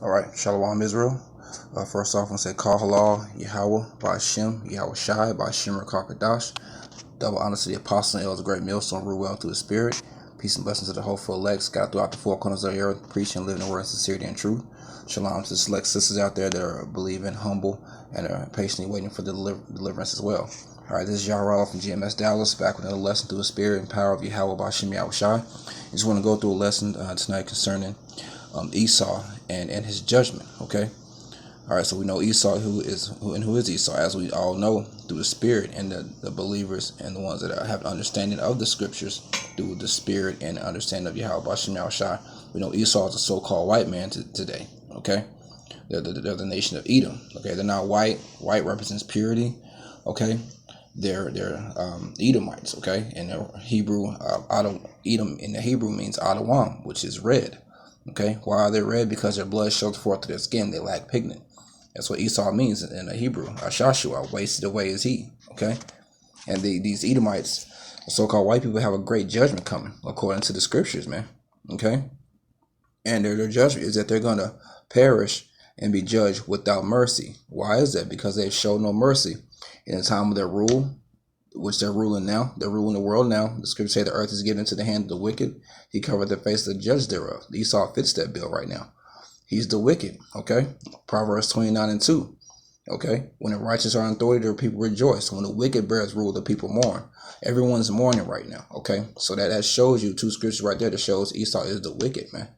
All right, Shalom Israel. First off, I'm going to say Call Halal, Yahweh, Ba'Shem, Yahweh Shai, Ba'Shem, Rakakadash. Double honor to the apostle and elders, great millstone, rule well through the spirit. Peace and blessings to the hopeful elect, scattered throughout the four corners of the earth, preaching and living the word of sincerity and truth. Shalom to the select sisters out there that are believing, humble, and are patiently waiting for the deliverance as well. All right, this is Yahweh from GMS Dallas, back with another lesson through the spirit and power of Yahweh, Ba'Shem, Yahweh Shai. I just want to go through a lesson tonight concerning Esau and his judgment. Okay. All right. So we know Esau, who is Esau, as we all know through the spirit, and the believers and the ones that have an understanding of the scriptures through the spirit and understanding of Yahweh Bashim Yahushai. We know Esau is a so-called white man today. Okay. They're the nation of Edom. Okay. They're not white. White represents purity. Okay. They're Edomites. Okay. And their Hebrew, Edom in the Hebrew means Adawam, which is red. Okay, why are they red? Because their blood shows forth to their skin. They lack pigment. That's what Esau means in the Hebrew. Ashashua, wasted away is he. Okay, and these Edomites, so-called white people, have a great judgment coming according to the scriptures, man. Okay, and their judgment is that they're gonna perish and be judged without mercy. Why is that? Because they've shown no mercy in the time of their rule, which they're ruling now. They're ruling the world now. The scriptures say the earth is given into the hand of the wicked. He covered the face of the judge thereof. Esau fits that bill right now. He's the wicked. Okay. Proverbs 29:2. Okay. When the righteous are in authority, the people rejoice. When the wicked bears rule, the people mourn. Everyone's mourning right now. Okay. So that shows you two scriptures right there that shows Esau is the wicked, man.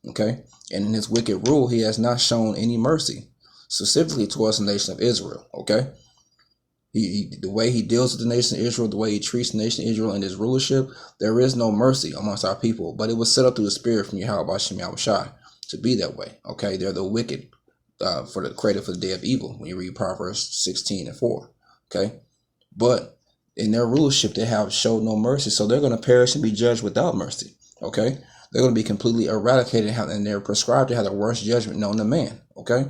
Okay. And in his wicked rule, he has not shown any mercy, specifically towards the nation of Israel. Okay. The way he deals with the nation of Israel, the way he treats the nation of Israel in his rulership, there is no mercy amongst our people. But it was set up through the spirit from Yahweh Bashim Yahweh Shai to be that way. Okay, they're the wicked for the created for the day of evil. When you read Proverbs 16:4. Okay, but in their rulership, they have showed no mercy, so they're going to perish and be judged without mercy. Okay, they're going to be completely eradicated, and they're prescribed to have the worst judgment known to man. Okay.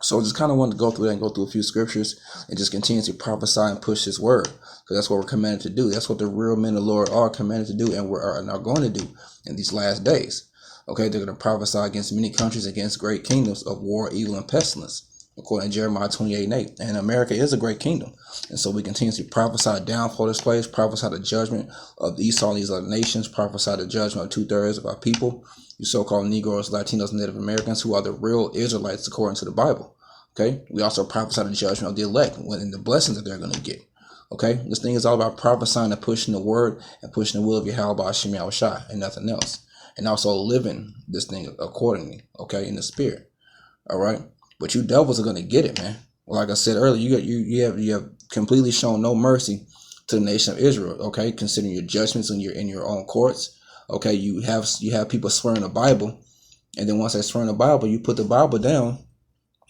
So I just kind of wanted to go through that and go through a few scriptures and just continue to prophesy and push his word, because that's what we're commanded to do. That's what the real men of the Lord are commanded to do, and are going to do in these last days. Okay, they're going to prophesy against many countries, against great kingdoms of war, evil, and pestilence, according to Jeremiah 28:8. And America is a great kingdom. And so we continue to prophesy downfall of this place, prophesy the judgment of Esau and these other nations, prophesy the judgment of 2/3 of our people, you so-called Negroes, Latinos, Native Americans, who are the real Israelites according to the Bible. Okay, we also prophesy the judgment of the elect and the blessings that they're going to get. Okay, this thing is all about prophesying and pushing the word and pushing the will of Yahweh Ba'Shem Yahweh Shai and nothing else. And also living this thing accordingly, okay, in the spirit. All right, but you devils are going to get it, man. Like I said earlier, you have completely shown no mercy to the nation of Israel. Okay, considering your judgments in your own courts. Okay, you have people swearing the Bible, and then once they swear in the Bible, you put the Bible down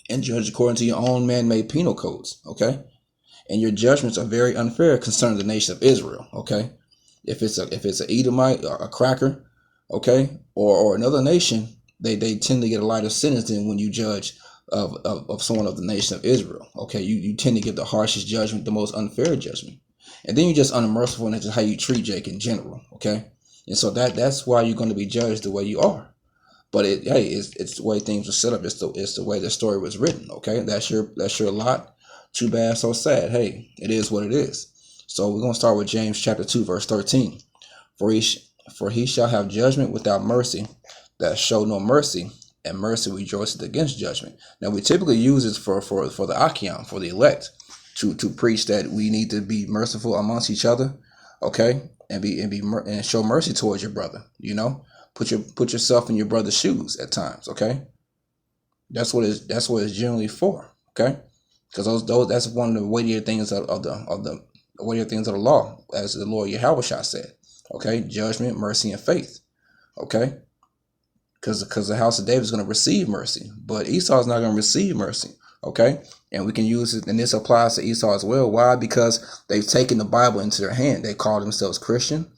and judge according to your own man-made penal codes. Okay, and your judgments are very unfair concerning the nation of Israel. Okay, if it's an Edomite, a cracker, okay, or another nation, they tend to get a lighter sentence than when you judge of someone of the nation of Israel. Okay, you tend to give the harshest judgment, the most unfair judgment, and then you're just unmerciful, and that's just how you treat Jake in general. Okay, and so that's why you're going to be judged the way you are. But it's the way things were set up. It's the way the story was written. Okay, that's your lot. Too bad, so sad. Hey, it is what it is. So we're gonna start with James chapter 2, verse 13. For he shall have judgment without mercy, that show no mercy, and mercy rejoiceth against judgment. Now we typically use this for the Achion, for the elect, to preach that we need to be merciful amongst each other. Okay, and show mercy towards your brother. You know. Put yourself in your brother's shoes at times, okay? That's what it's generally for, okay? Because that's one of the weightier things of the weightier things of the law, as the Lord Yahweh said, okay? Judgment, mercy, and faith, okay? Because the house of David is going to receive mercy, but Esau is not going to receive mercy, okay? And we can use it, and this applies to Esau as well. Why? Because they've taken the Bible into their hand. They call themselves Christian.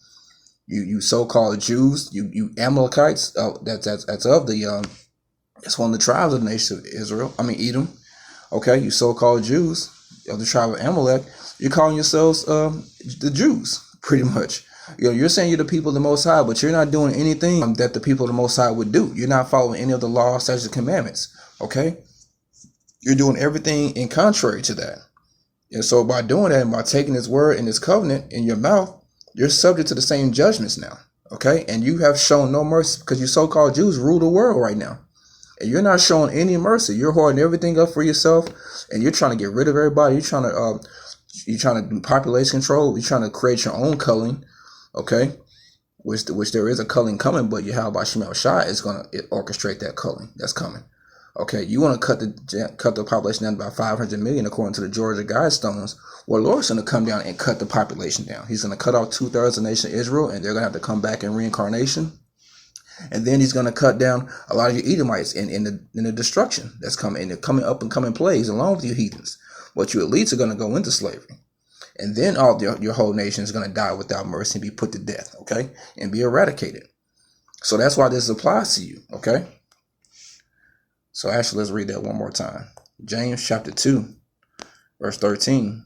You so-called Jews, you Amalekites, that's of the it's one of the tribes of the nation of Israel. I mean Edom. Okay, you so-called Jews of the tribe of Amalek, you're calling yourselves the Jews, pretty much. You're saying you're the people of the Most High, but you're not doing anything that the people of the Most High would do. You're not following any of the laws, statutes, and commandments. Okay? You're doing everything in contrary to that. And so by doing that and by taking His word and His covenant in your mouth, you're subject to the same judgments now. Okay? And you have shown no mercy because you so-called Jews rule the world right now. And you're not showing any mercy. You're hoarding everything up for yourself, and you're trying to get rid of everybody. You're trying to do population control. You're trying to create your own culling, okay? Which there is a culling coming, but Yahweh Shem Shai is going to orchestrate that culling that's coming. Okay, you want to cut the population down to about 500 million according to the Georgia Guidestones. Well, the Lord's going to come down and cut the population down. He's going to cut off 2/3 of the nation of Israel, and they're going to have to come back in reincarnation. And then He's going to cut down a lot of your Edomites in the destruction that's coming, in the coming up and coming plagues along with you heathens. But your elites are going to go into slavery. And then your whole nation is going to die without mercy and be put to death, okay? And be eradicated. So that's why this applies to you, okay? So actually, let's read that one more time. James chapter 2, verse 13.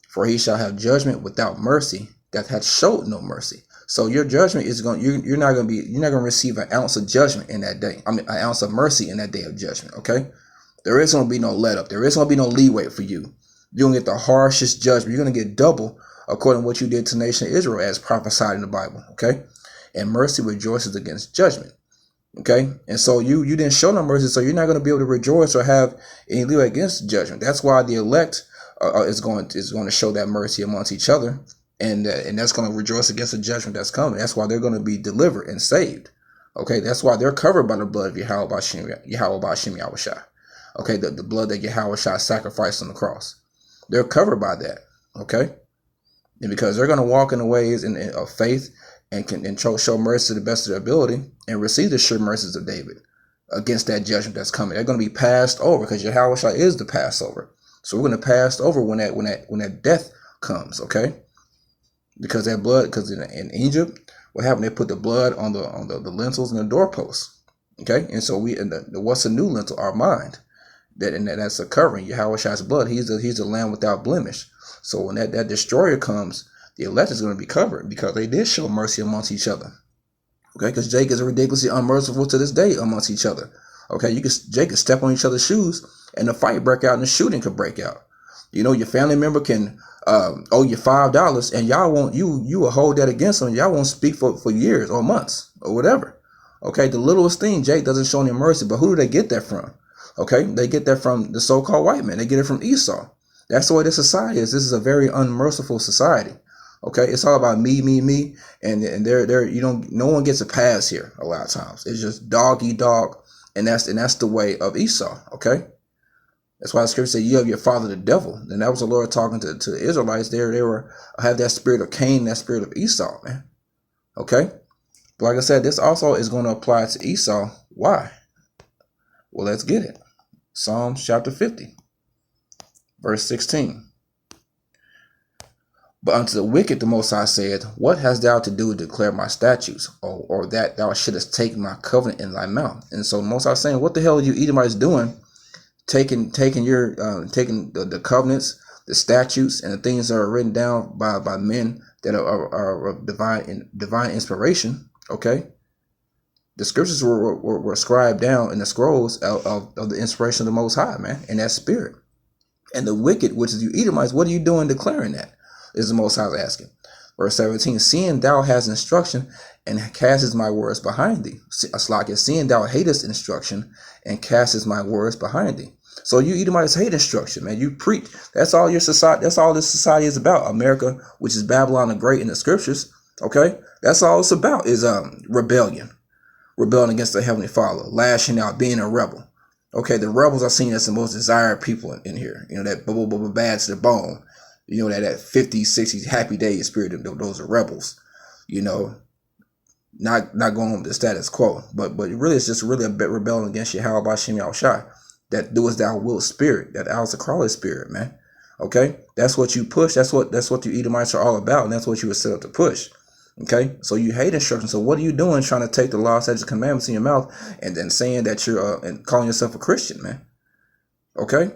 For he shall have judgment without mercy that hath showed no mercy. So your judgment is you're not going to receive an ounce of judgment in that day. An ounce of mercy in that day of judgment. Okay, there is going to be no let up. There is going to be no leeway for you. You're going to get the harshest judgment. You're going to get double according to what you did to the nation of Israel as prophesied in the Bible. Okay, and mercy rejoices against judgment. Okay, and so you didn't show no mercy, so you're not going to be able to rejoice or have any leeway against judgment. That's why the elect is going to show that mercy amongst each other. And that's going to rejoice against the judgment that's coming. That's why they're going to be delivered and saved. Okay, that's why they're covered by the blood of Yahweh B'Shem Yahushua. Okay, the blood that Yahweh sacrificed on the cross. They're covered by that. Okay, and because they're going to walk in the ways of faith and show mercy to the best of their ability and receive the sure mercies of David against that judgment that's coming. They're going to be passed over because Yahweh is the Passover. So we're going to pass over when that death comes. Okay. Because that blood, because in Egypt, what happened? They put the blood on the lintels and the doorposts. Okay, and so what's a new lintel? Our mind. That's a covering. Yahweh's blood. He's the Lamb without blemish. So when that destroyer comes, the elect is going to be covered because they did show mercy amongst each other. Okay, because Jacob is ridiculously unmerciful to this day amongst each other. Okay, Jacob step on each other's shoes and the fight break out and the shooting could break out. Your family member can owe you $5 and y'all won't, you will hold that against them. Y'all won't speak for years or months or whatever. Okay, the littlest thing, Jake doesn't show any mercy, but who do they get that from? Okay, they get that from the so-called white man. They get it from Esau. That's the way this society is. This is a very unmerciful society. Okay, it's all about me, and no one gets a pass here a lot of times. It's just dog eat dog, and that's the way of Esau. Okay. That's why the scripture said you have your father the devil. And that was the Lord talking to the Israelites. They have that spirit of Cain, that spirit of Esau, man. Okay? But like I said, this also is going to apply to Esau. Why? Well, let's get it. Psalms chapter 50, verse 16. But unto the wicked the Most High said, what hast thou to do to declare my statutes, or that thou shouldest take my covenant in thy mouth? And so the Most High is saying, what the hell are you Edomites doing? Taking the covenants, the statutes, and the things that are written down by men that are of divine inspiration. Okay, the scriptures were scribed down in the scrolls of the inspiration of the Most High, man, and that spirit. And the wicked, which is you Edomites, what are you doing declaring that? Is the Most High asking. Verse 17, seeing thou hast instruction and castest my words behind thee. Seeing thou hatest instruction and castest my words behind thee. So you Edomites hate instruction, man. You preach. That's all your society. That's all this society is about. America, which is Babylon the Great in the scriptures. Okay, that's all it's about is rebellion against the Heavenly Father, lashing out, being a rebel. Okay, the rebels are seen as the most desired people in here. That bad to the bone. That 50s, 60s happy days spirit. Those are rebels. Not going with the status quo, but really it's just really a bit rebelling against Yahweh B'Shem Yahushua. That doest thou wilt spirit, that Alistair Crowley spirit, man. Okay, that's what you push. That's what you Edomites are all about, and that's what you were set up to push. Okay, so you hate instruction. So what are you doing trying to take the law, statutes, and commandments in your mouth and then saying that you're and calling yourself a Christian, man? Okay,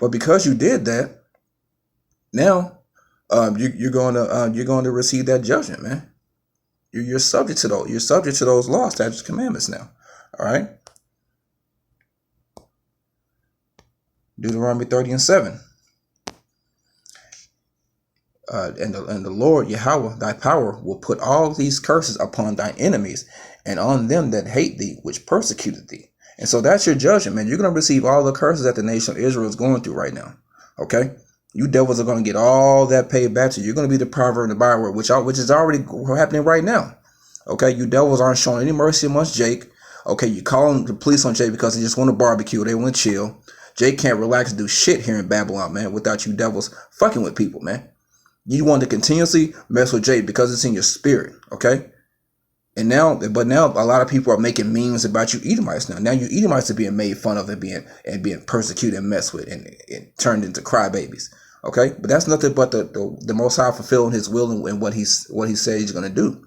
but because you did that, now you're going to receive that judgment, man. You're subject to those. You're subject to those laws, statutes, commandments now. All right. Deuteronomy 30:7. And the Lord Yahweh, thy power, will put all these curses upon thy enemies and on them that hate thee, which persecuted thee. And so that's your judgment, man. You're going to receive all the curses that the nation of Israel is going through right now. Okay? You devils are going to get all that paid back to you. You're going to be the proverb and the byword, which is already happening right now. Okay? You devils aren't showing any mercy amongst Jake. Okay? You calling the police on Jake because they just want to barbecue. They want to chill. Jake can't relax and do shit here in Babylon, man, without you devils fucking with people, man. You want to continuously mess with Jake because it's in your spirit, okay? But now a lot of people are making memes about you Edomites now. Now you Edomites are being made fun of and being persecuted and messed with and turned into crybabies, okay? But that's nothing but the Most High fulfilling His will and what He said He's going to do,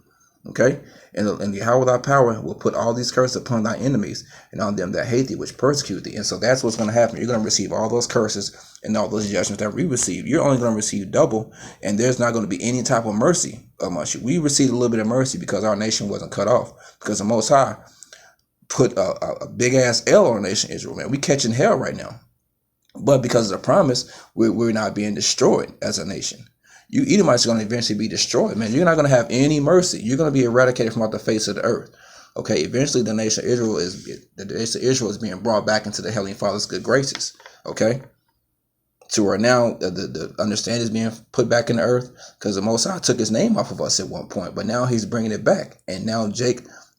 okay? And Yahweh thy power will put all these curses upon thy enemies and on them that hate thee, which persecute thee. And so that's what's going to happen. You're going to receive all those curses and all those judgments that we receive. You're only going to receive double, and there's not going to be any type of mercy amongst you. We received a little bit of mercy because our nation wasn't cut off, because the Most High put a big-ass L on the nation of Israel, man. We catching hell right now. But because of the promise, we're not being destroyed as a nation. You Edomites are going to eventually be destroyed, man. You're not going to have any mercy. You're going to be eradicated from off the face of the earth. Okay, eventually the nation of Israel is being brought back into the Heavenly Father's good graces. Okay, to where now the understanding is being put back in the earth, because the Most High took His name off of us at one point, but now He's bringing it back, and now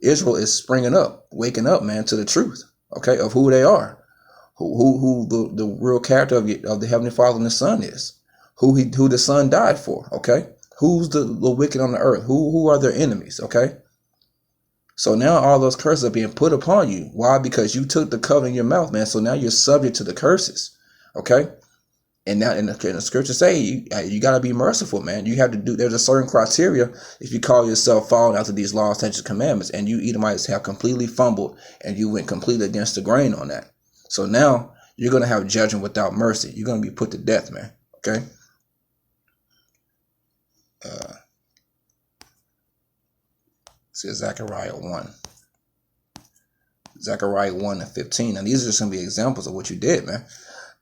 Israel is springing up, waking up, man, to the truth. Okay, of who they are, who the real character of the Heavenly Father and the Son is. Who the Son died for, okay? Who's the wicked on the earth? Who are their enemies, okay? So now all those curses are being put upon you. Why? Because you took the covenant in your mouth, man. So now you're subject to the curses, okay? And now in the scriptures say you got to be merciful, man. You have to there's a certain criteria if you call yourself following after these laws, statutes, and commandments, and you Edomites have completely fumbled and you went completely against the grain on that. So now you're going to have judgment without mercy. You're going to be put to death, man, okay? See Zechariah 1. Zechariah 1:15. And these are just going to be examples of what you did, man.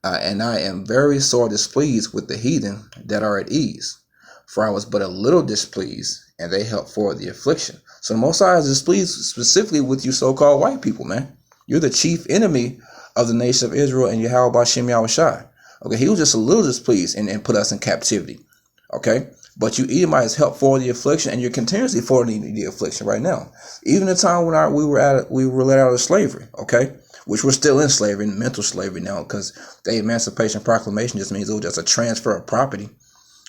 And I am very sore displeased with the heathen that are at ease. For I was but a little displeased, and they helped forward the affliction. So the Most High is displeased specifically with you so-called white people, man. You're the chief enemy of the nation of Israel and Yahweh B'Shem Yahushai. Okay, He was just a little displeased and put us in captivity. Okay? But you Edomites help forward the affliction, and you're continuously forwarding the affliction right now. Even the time when we were let out of slavery, okay, which we're still in slavery, mental slavery now, because the Emancipation Proclamation just means it was just a transfer of property.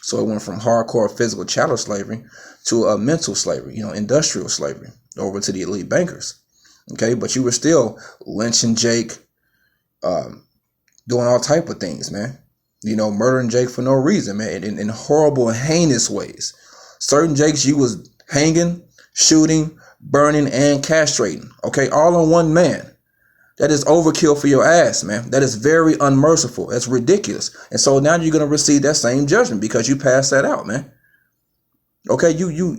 So it went from hardcore physical chattel slavery to a mental slavery, industrial slavery, over to the elite bankers. Okay, but you were still lynching Jake, doing all type of things, man. Murdering Jake for no reason, man, in horrible and heinous ways. Certain Jakes you was hanging, shooting, burning, and castrating, okay, all on one man. That is overkill for your ass, man. That is very unmerciful. That's ridiculous. And so now you're going to receive that same judgment because you passed that out, man. Okay, you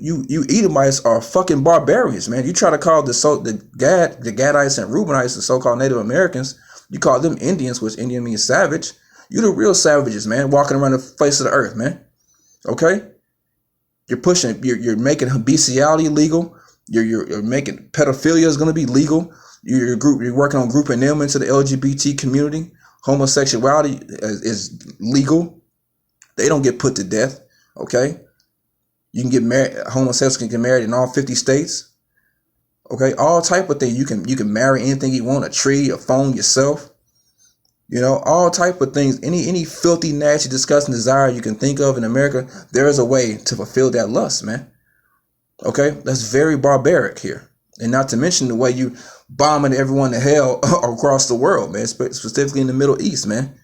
Edomites are fucking barbarians, man. You try to call the Gadites and Reubenites, the so-called Native Americans, you call them Indians, which Indian means savage. You're the real savages, man, walking around the face of the earth, man. Okay? You're making bestiality legal. You're making pedophilia is going to be legal. You're working on grouping them into the LGBT community. Homosexuality is legal. They don't get put to death. Okay? You can get married. Homosexuals can get married in all 50 states. Okay? All type of things. You can marry anything you want, a tree, a phone, yourself. All type of things, any filthy, nasty, disgusting desire you can think of in America, there is a way to fulfill that lust, man. Okay? That's very barbaric here. And not to mention the way you bombing everyone to hell across the world, man, specifically in the Middle East, man.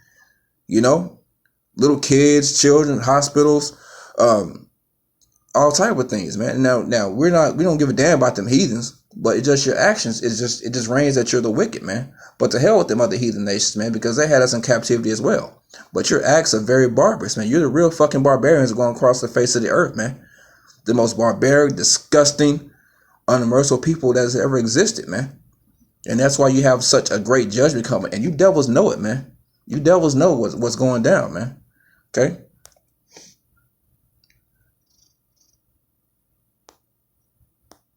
Little kids, children, hospitals, all type of things, man. Now we don't give a damn about them heathens. But it's just your actions. It just reigns that you're the wicked, man. But to hell with them other heathen nations, man, because they had us in captivity as well. But your acts are very barbarous, man. You're the real fucking barbarians going across the face of the earth, man. The most barbaric, disgusting, unmerciful people that has ever existed, man. And that's why you have such a great judgment coming. And you devils know it, man. You devils know what's going down, man. Okay?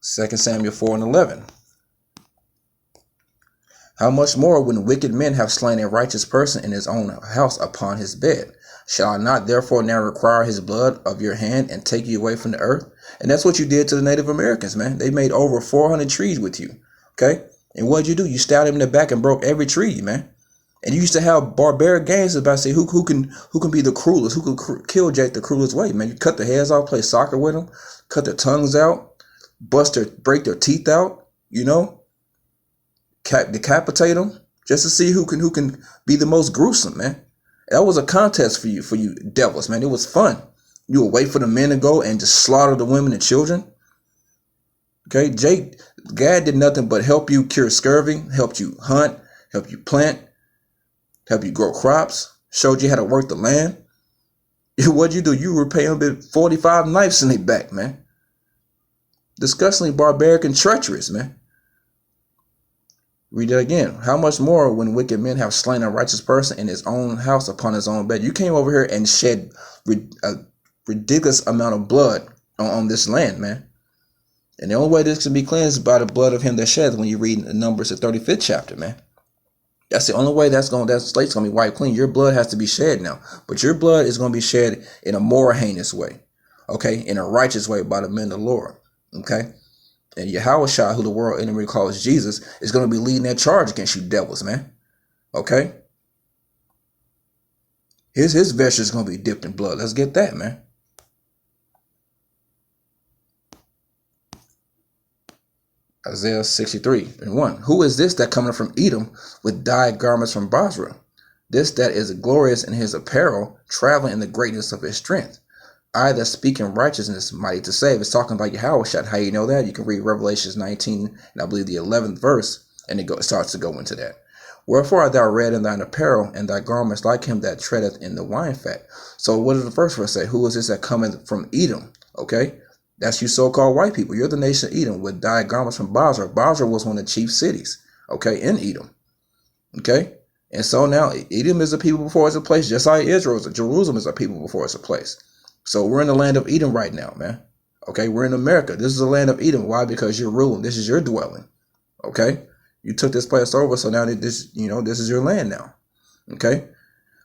2 Samuel 4:11. How much more when wicked men have slain a righteous person in his own house upon his bed? Shall I not therefore now require his blood of your hand and take you away from the earth? And that's what you did to the Native Americans, man. They made over 400 trees with you. Okay? And what did you do? You stabbed them in the back and broke every tree, man. And you used to have barbaric games about say who can be the cruelest, who can kill Jake the cruelest way, man. You cut their heads off, play soccer with them, cut their tongues out, break their teeth out, decapitate them, just to see who can be the most gruesome, man. That was a contest for you devils, man. It was fun. You would wait for the men to go and just slaughter the women and children. Okay, Gad did nothing but help you cure scurvy, helped you hunt, help you plant, help you grow crops, showed you how to work the land. What'd you do? You were paying them 45 knives in their back, man. Disgustingly barbaric and treacherous, man. Read it again. How much more when wicked men have slain a righteous person in his own house upon his own bed? You came over here and shed a ridiculous amount of blood on this land, man. And the only way this can be cleansed is by the blood of him that sheds when you read Numbers, the 35th chapter, man. That's the only way that slate's going to be wiped clean. Your blood has to be shed now. But your blood is going to be shed in a more heinous way. Okay? In a righteous way by the men of the Lord. Okay? And Yahweh, who the world enemy calls Jesus, is going to be leading that charge against you devils, man. Okay? His vesture is going to be dipped in blood. Let's get that, man. Isaiah 63:1. Who is this that cometh from Edom with dyed garments from Basra? This that is glorious in his apparel, traveling in the greatness of his strength. I that speak in righteousness, mighty to save. It's talking about Yahweh. How you know that? You can read Revelations 19, and I believe the 11th verse, and it starts to go into that. Wherefore art thou red in thine apparel, and thy garments like him that treadeth in the wine fat. So what does the first verse say? Who is this that cometh from Edom? Okay? That's you so-called white people. You're the nation of Edom with dyed garments from Basra. Basra was one of the chief cities, okay, in Edom. Okay? And so now Edom is a people before it's a place, just like Israel is. Jerusalem is a people before it's a place. So we're in the land of Edom right now, man. Okay? We're in America. This is the land of Edom. Why? Because you're ruling. This is your dwelling. Okay? You took this place over, so now this is your land now. Okay?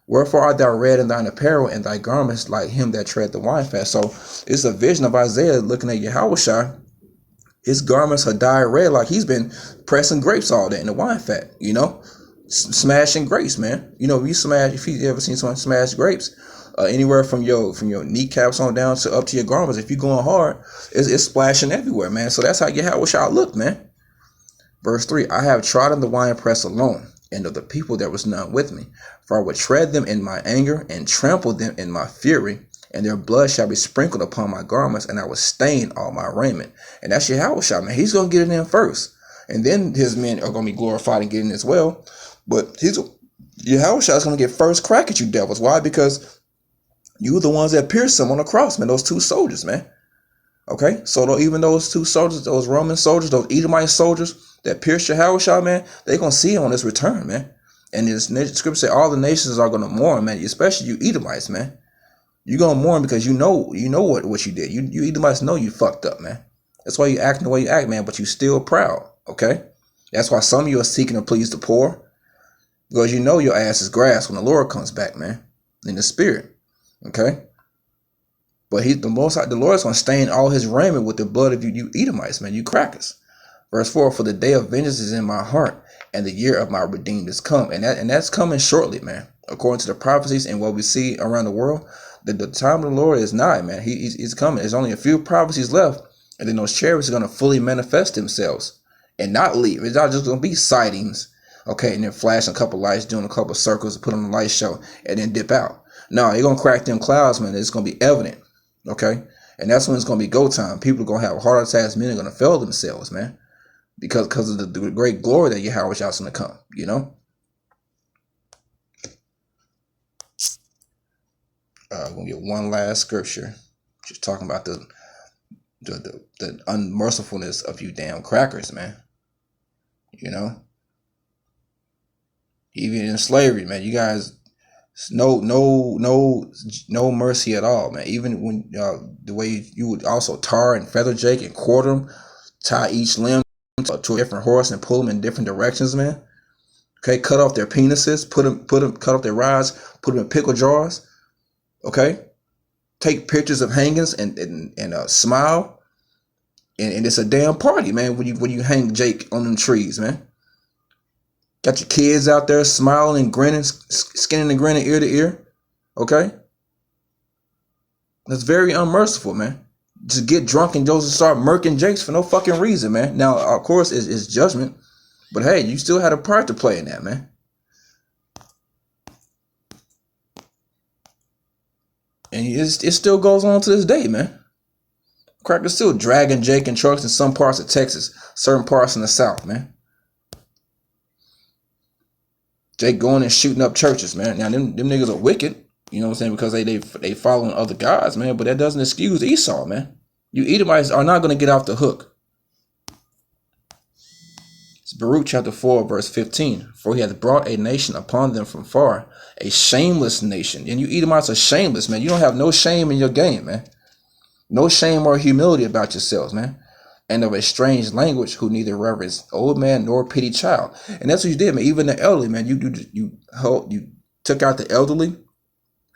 Wherefore art thou red in thine apparel, and thy garments like him that tread the wine fat. So it's a vision of Isaiah looking at Yahweh. His garments are dyed red like he's been pressing grapes all day in the wine fat, smashing grapes, man. If you ever seen someone smash grapes, anywhere from your kneecaps on down to up to your garments, if you're going hard, it's splashing everywhere, man. So that's how Yahweh looked, man. Verse 3, I have trodden the winepress alone, and of the people there was none with me. For I would tread them in my anger, and trample them in my fury, and their blood shall be sprinkled upon my garments, and I will stain all my raiment. And that's Yahweh, man. He's going to get it in first. And then his men are going to be glorified and get in as well. But Yahweh is going to get first crack at you devils. Why? Because you were the ones that pierced him on the cross, man. Those two soldiers, man. Okay? So even those two soldiers, those Roman soldiers, those Edomite soldiers, that pierced Yahweh, man, they're going to see him on his return, man. And the scripture say all the nations are going to mourn, man, especially you Edomites, man. You're going to mourn because you know what you did. You Edomites know you fucked up, man. That's why you act the way you act, man, but you still proud, okay? That's why some of you are seeking to please the poor, because you know your ass is grass when the Lord comes back, man, in the spirit, okay? But the Lord is going to stain all his raiment with the blood of you Edomites, man, you crackers. Verse 4, for the day of vengeance is in my heart, and the year of my redeemed is come. And that's coming shortly, man. According to the prophecies and what we see around the world, the time of the Lord is nigh, man. He's coming. There's only a few prophecies left, and then those chariots are going to fully manifest themselves and not leave. It's not just going to be sightings, okay, and then flash a couple lights, doing a couple circles, put on a light show, and then dip out. No, you're going to crack them clouds, man. It's going to be evident, okay? And that's when it's going to be go time. People are going to have heart attacks. Men are going to fail themselves, man. because of the great glory that Yahweh is going to come, you know. We're going to get one last scripture, just talking about the unmercifulness of you damn crackers, man. You know, even in slavery, man, you guys, no mercy at all, man. Even when the way you would also tar and feather Jake and quarter them, tie each limb to a different horse and pull them in different directions, man. Okay, cut off their penises, cut off their rods, put them in pickle jars. Okay, take pictures of hangings and smile, and it's a damn party, man. When you hang Jake on them trees, man. Got your kids out there smiling and grinning, skinning and grinning ear to ear. Okay? That's very unmerciful, man. Just get drunk and just start murking Jakes for no fucking reason, man. Now, of course, it's judgment. But hey, you still had a part to play in that, man. And it still goes on to this day, man. Crackers still dragging Jake in trucks in some parts of Texas, certain parts in the South, man. Jake going and shooting up churches, man. Now, them niggas are wicked, you know what I'm saying, because they following other gods, man. But that doesn't excuse Esau, man. You Edomites are not going to get off the hook. It's Baruch chapter 4, verse 15. For he hath brought a nation upon them from far, a shameless nation. And you Edomites are shameless, man. You don't have no shame in your game, man. No shame or humility about yourselves, man. And of a strange language, who neither reverence old man nor pity child. And that's what you did, man. Even the elderly, man. You took out the elderly,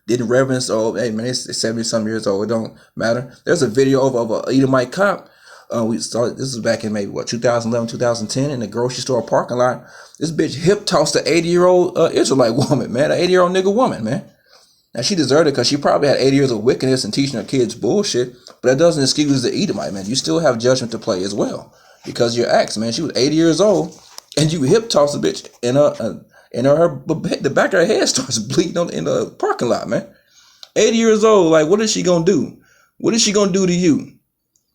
didn't reverence old. Hey, man, it's 70-some years old. It don't matter. There's a video of an Edomite cop. We started. This was back in maybe 2011, 2010, in the grocery store parking lot. This bitch hip tossed an 80-year-old Israelite woman, man. An 80-year-old nigga woman, man. Now, she deserved it because she probably had 80 years of wickedness and teaching her kids bullshit, but that doesn't excuse the Edomite, man. You still have judgment to play as well because your acts, man. She was 80 years old, and you hip toss a bitch, and the back of her head starts bleeding in the parking lot, man. 80 years old, like, what is she gonna do? What is she gonna do to you?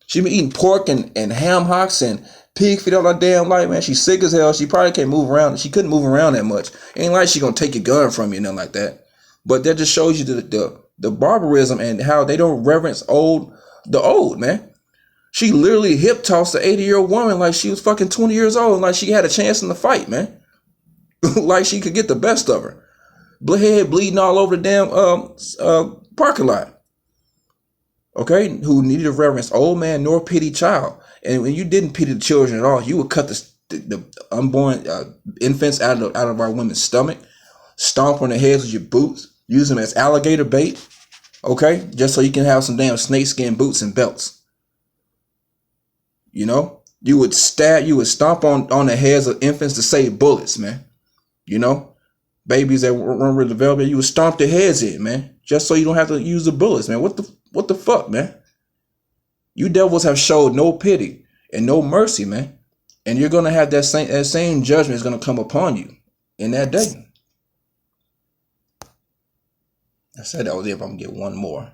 She been eating pork and ham hocks and pig feet all that damn life, man. She's sick as hell. She probably can't move around. She couldn't move around that much. Ain't like she gonna take your gun from you, nothing like that. But that just shows you the barbarism and how they don't reverence the old, man. She literally hip tossed the 80-year-old woman like she was fucking 20 years old, like she had a chance in the fight, man. Like she could get the best of her. Head bleeding all over the damn parking lot. Okay, who needed to reverence old man nor pity child. And when you didn't pity the children at all, you would cut the unborn infants out of our women's stomach, stomp on their heads with your boots, use them as alligator bait, okay? Just so you can have some damn snakeskin boots and belts. You know? You would stomp on the heads of infants to save bullets, man. You know? Babies that weren't really developed, you would stomp their heads in, man. Just so you don't have to use the bullets, man. What the fuck, man? You devils have showed no pity and no mercy, man. And you're going to have that same judgment is going to come upon you in that day. I said that was it, but I'm going to get one more.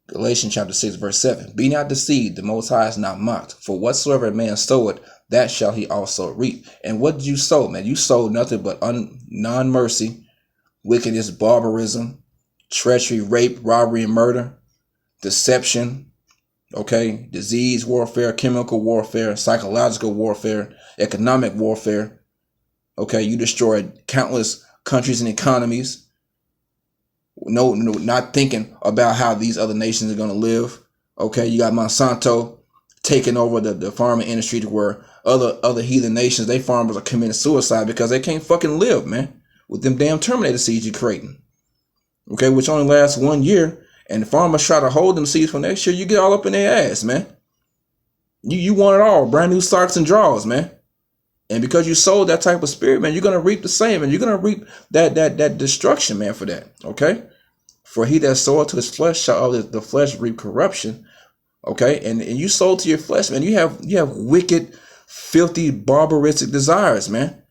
Galatians chapter 6, verse 7. Be not deceived, the Most High is not mocked. For whatsoever a man soweth, that shall he also reap. And what did you sow, man? You sowed nothing but non-mercy, wickedness, barbarism, treachery, rape, robbery, and murder, deception, okay, disease warfare, chemical warfare, psychological warfare, economic warfare. Okay, you destroyed countless countries and economies. No, not thinking about how these other nations are going to live. Okay, you got Monsanto taking over the farming industry to where other heathen nations, they farmers are committing suicide because they can't fucking live, man, with them damn Terminator seeds you're creating. Okay, which only lasts 1 year, and the farmers try to hold them seeds for next year. You get all up in their ass, man. You want it all, brand new socks and drawers, man. And because you sowed that type of spirit, man, you're going to reap the same, and you're going to reap that destruction, man, for that, okay? For he that soweth to his flesh shall of the flesh reap corruption, okay? And you sow to your flesh, man. You have wicked, filthy, barbaristic desires, man.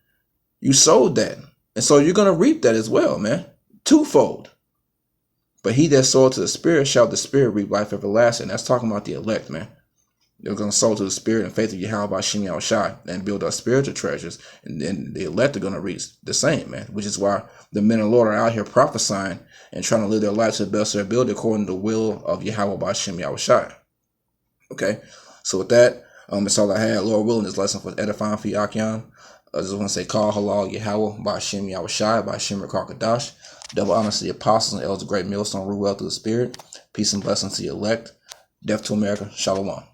You sowed that. And so you're going to reap that as well, man. Twofold. But he that soweth to the Spirit shall the Spirit reap life everlasting. That's talking about the elect, man. They're going to sow to the Spirit and faith of Yahweh by Shem Yahushai and build up spiritual treasures. And then the elect are going to reach the same, man. Which is why the men of the Lord are out here prophesying and trying to live their life to the best of their ability according to the will of Yahweh by Shem Yahushai. Okay? So with that, that's all I had. Lord willing, this lesson was edifying for Yakian. I just want to say, call halal Yahweh by Shem Yahushai by Shem Rakakadash. Double honor to the apostles and elders of great millstone, rule well through the Spirit. Peace and blessings to the elect. Death to America. Shalom.